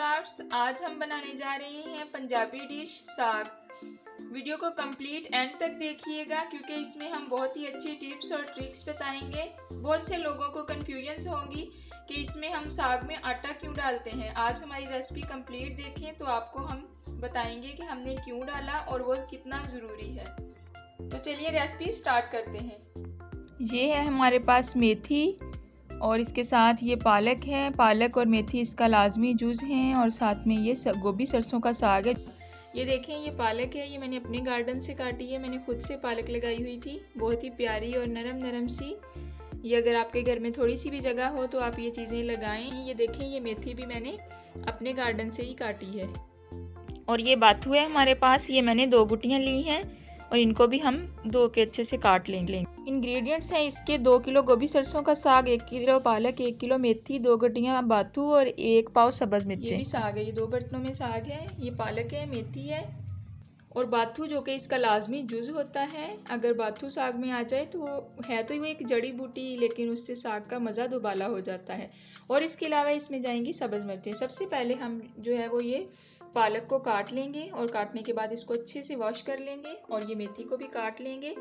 Crafts. आज हम बनाने जा रहे हैं पंजाबी डिश साग। वीडियो को कंप्लीट एंड तक देखिएगा क्योंकि इसमें हम बहुत ही अच्छी टिप्स और ट्रिक्स बताएंगे। बहुत से लोगों को कंफ्यूजन होगी कि इसमें हम साग में आटा क्यों डालते हैं। आज हमारी रेसिपी कंप्लीट देखें तो आपको हम बताएंगे कि हमने क्यों डाला और वो कितना ज़रूरी है। तो चलिए रेसिपी स्टार्ट करते हैं। ये है हमारे पास मेथी और इसके साथ ये पालक है। पालक और मेथी इसका लाजमी जूस है और साथ में ये गोभी सरसों का साग है। ये देखें, ये पालक है, ये मैंने अपने गार्डन से काटी है। मैंने खुद से पालक लगाई हुई थी, बहुत ही प्यारी और नरम नरम सी। ये अगर आपके घर में थोड़ी सी भी जगह हो तो आप ये चीज़ें लगाएं। ये देखें, ये मेथी भी मैंने अपने गार्डन से ही काटी है। और ये बाथू है हमारे पास, ये मैंने 2 गुटियाँ ली हैं और इनको भी हम 2 के अच्छे से काट लेंगे। इंग्रेडिएंट्स हैं इसके 2 किलो गोभी सरसों का साग, 1 किलो पालक, 1 किलो मेथी, 2 गड्डियाँ बाथू और 1 पाव सब्ज़ मिर्चें। ये भी साग है, ये 2 बर्तनों में साग है। ये पालक है, मेथी है और बाथू जो कि इसका लाजमी जुज़ होता है। अगर बाथू साग में आ जाए तो है तो वो एक जड़ी बूटी, लेकिन उससे साग का मज़ा दुबाला हो जाता है। और इसके अलावा इसमें जाएंगी सब्ज़ मिर्चें। सबसे पहले हम जो है वो ये पालक को काट लेंगे और काटने के बाद इसको अच्छे से वॉश कर लेंगे और ये मेथी को भी काट लेंगे।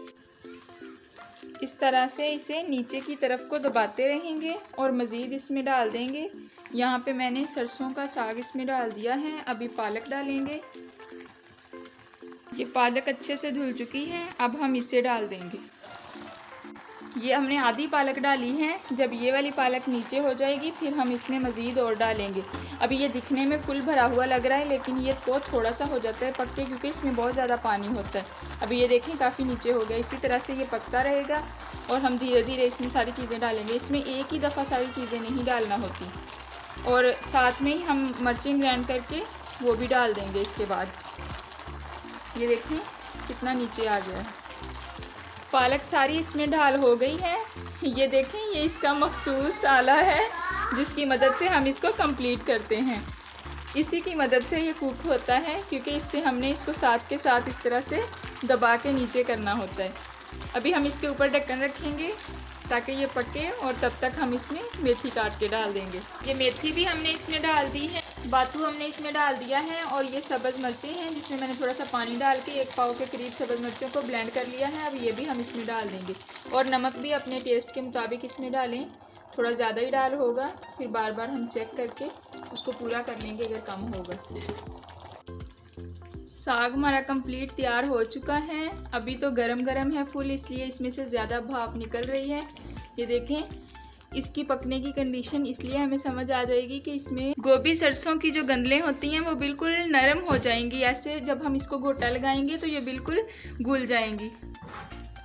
इस तरह से इसे नीचे की तरफ को दबाते रहेंगे और मज़ीद इसमें डाल देंगे। यहाँ पे मैंने सरसों का साग इसमें डाल दिया है। अभी पालक डालेंगे। ये पालक अच्छे से धुल चुकी है, अब हम इसे डाल देंगे। ये हमने आधी पालक डाली है। जब ये वाली पालक नीचे हो जाएगी फिर हम इसमें मज़ीद और डालेंगे। अभी ये दिखने में फुल भरा हुआ लग रहा है, लेकिन ये बहुत थोड़ा सा हो जाता है पक्के, क्योंकि इसमें बहुत ज़्यादा पानी होता है। अभी ये देखें काफ़ी नीचे हो गया। इसी तरह से ये पकता रहेगा और हम धीरे धीरे इसमें सारी चीज़ें डालेंगे। इसमें एक ही दफ़ा सारी चीज़ें नहीं डालना होती। और साथ में ही हम मिर्चें ग्राइंड करके वो भी डाल देंगे इसके बाद। ये देखें कितना नीचे आ गया है। पालक सारी इसमें ढाल हो गई है। ये देखें, ये इसका मखसूस आला है जिसकी मदद से हम इसको कंप्लीट करते हैं। इसी की मदद से ये कुक होता है, क्योंकि इससे हमने इसको साथ के साथ इस तरह से दबा के नीचे करना होता है। अभी हम इसके ऊपर ढक्कन रखेंगे ताकि ये पके और तब तक हम इसमें मेथी काट के डाल देंगे। ये मेथी भी हमने इसमें डाल दी है, बाथू हमने इसमें डाल दिया है और ये सब्ज़ मिर्चें हैं जिसमें मैंने थोड़ा सा पानी डाल के 1 पाव के करीब सब्ज़ मिर्चों को ब्लेंड कर लिया है। अब ये भी हम इसमें डाल देंगे और नमक भी अपने टेस्ट के मुताबिक इसमें डालें। थोड़ा ज़्यादा ही डाल होगा, फिर बार बार हम चेक करके उसको पूरा कर लेंगे अगर कम होगा। साग हमारा कंप्लीट तैयार हो चुका है। अभी तो गरम गरम है फुल, इसलिए इसमें से ज़्यादा भाप निकल रही है। ये देखें, इसकी पकने की कंडीशन इसलिए हमें समझ आ जाएगी कि इसमें गोभी सरसों की जो गंदलें होती हैं वो बिल्कुल नरम हो जाएंगी। ऐसे जब हम इसको घोटा लगाएंगे तो ये बिल्कुल घुल जाएंगी।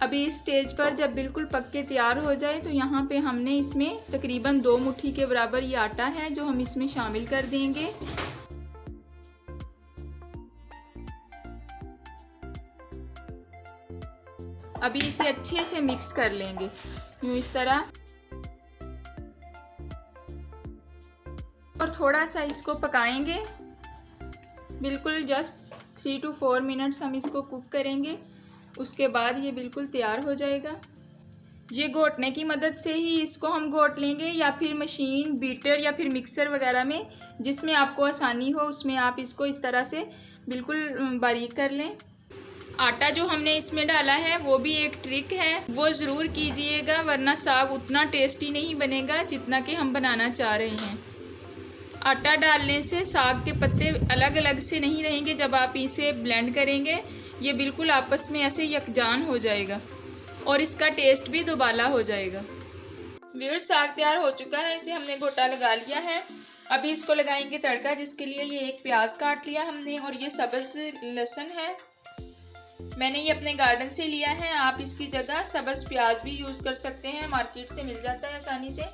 अभी इस स्टेज पर जब बिल्कुल पक के तैयार हो जाए तो यहाँ पे हमने इसमें तकरीबन 2 मुट्ठी के बराबर ये आटा है जो हम इसमें शामिल कर देंगे। अभी इसे अच्छे से मिक्स कर लेंगे यूँ इस तरह, और थोड़ा सा इसको पकाएंगे। बिल्कुल जस्ट 3 to 4 मिनट्स हम इसको कुक करेंगे। उसके बाद ये बिल्कुल तैयार हो जाएगा। ये घोटने की मदद से ही इसको हम घोट लेंगे, या फिर मशीन, बीटर या फिर मिक्सर वगैरह में, जिसमें आपको आसानी हो उसमें आप इसको इस तरह से बिल्कुल बारीक कर लें। आटा जो हमने इसमें डाला है वो भी एक ट्रिक है, वो ज़रूर कीजिएगा, वरना साग उतना टेस्टी नहीं बनेगा जितना कि हम बनाना चाह रहे हैं। आटा डालने से साग के पत्ते अलग अलग से नहीं रहेंगे। जब आप इसे ब्लेंड करेंगे ये बिल्कुल आपस में ऐसे यकजान हो जाएगा और इसका टेस्ट भी दुबाला हो जाएगा। व्यूअर्स, साग तैयार हो चुका है, इसे हमने घोटा लगा लिया है। अभी इसको लगाएंगे तड़का, जिसके लिए ये 1 प्याज काट लिया हमने और ये सब्ज़ लहसुन है। मैंने ये अपने गार्डन से लिया है। आप इसकी जगह सब्ज़ प्याज भी यूज़ कर सकते हैं, मार्केट से मिल जाता है आसानी से।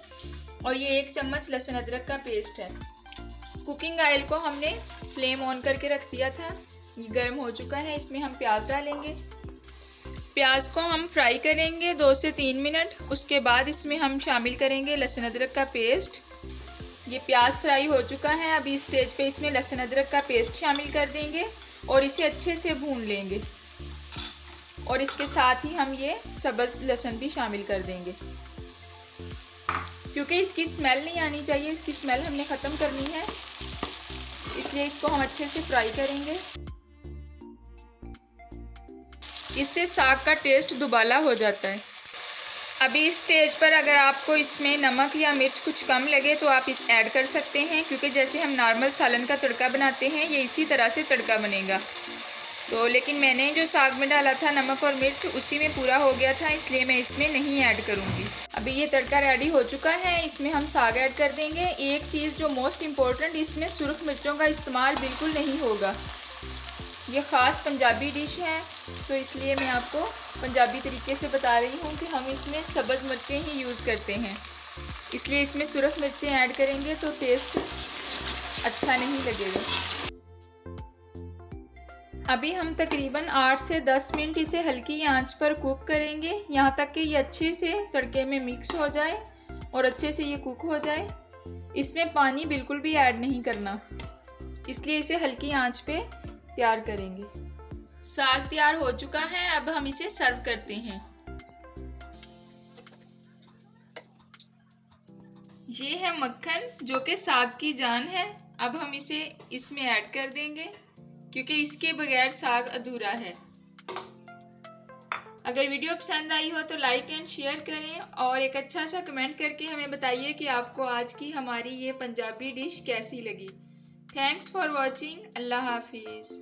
और ये 1 चम्मच लहसुन अदरक का पेस्ट है। कुकिंग ऑयल को हमने फ्लेम ऑन करके रख दिया था, ये गर्म हो चुका है। इसमें हम प्याज डालेंगे। प्याज को हम फ्राई करेंगे 2 से 3 मिनट। उसके बाद इसमें हम शामिल करेंगे लहसुन अदरक का पेस्ट। ये प्याज फ्राई हो चुका है। अभी इस स्टेज पे इसमें लहसुन अदरक का पेस्ट शामिल कर देंगे और इसे अच्छे से भून लेंगे। और इसके साथ ही हम ये सब्ज़ लहसुन भी शामिल कर देंगे, क्योंकि इसकी स्मेल नहीं आनी चाहिए। इसकी स्मेल हमने ख़त्म करनी है। इसलिए इसको हम अच्छे से फ्राई करेंगे। इससे साग का टेस्ट दुबाला हो जाता है। अभी इस स्टेज पर अगर आपको इसमें नमक या मिर्च कुछ कम लगे तो आप इस ऐड कर सकते हैं, क्योंकि जैसे हम नॉर्मल सालन का तड़का बनाते हैं ये इसी तरह से तड़का बनेगा। तो लेकिन मैंने जो साग में डाला था नमक और मिर्च उसी में पूरा हो गया था, इसलिए मैं इसमें नहीं ऐड करूँगी। अभी ये तड़का रेडी हो चुका है, इसमें हम साग ऐड कर देंगे। एक चीज़ जो मोस्ट इम्पॉर्टेंट, इसमें सुर्ख मिर्चों का इस्तेमाल बिल्कुल नहीं होगा। ये ख़ास पंजाबी डिश है, तो इसलिए मैं आपको पंजाबी तरीके से बता रही हूँ कि हम इसमें सब्ज़ मिर्चें ही यूज़ करते हैं, इसलिए इसमें सुर्ख मिर्चें ऐड करेंगे तो टेस्ट अच्छा नहीं लगेगा। अभी हम तकरीबन 8 से 10 मिनट इसे हल्की आंच पर कुक करेंगे, यहाँ तक कि ये अच्छे से तड़के में मिक्स हो जाए और अच्छे से ये कुक हो जाए। इसमें पानी बिल्कुल भी ऐड नहीं करना, इसलिए इसे हल्की आंच पे तैयार करेंगे। साग तैयार हो चुका है, अब हम इसे सर्व करते हैं। ये है मक्खन जो कि साग की जान है। अब हम इसे इसमें ऐड कर देंगे, क्योंकि इसके बगैर साग अधूरा है। अगर वीडियो पसंद आई हो तो लाइक एंड शेयर करें और एक अच्छा सा कमेंट करके हमें बताइए कि आपको आज की हमारी ये पंजाबी डिश कैसी लगी। Thanks for watching. अल्लाह हाफिज़।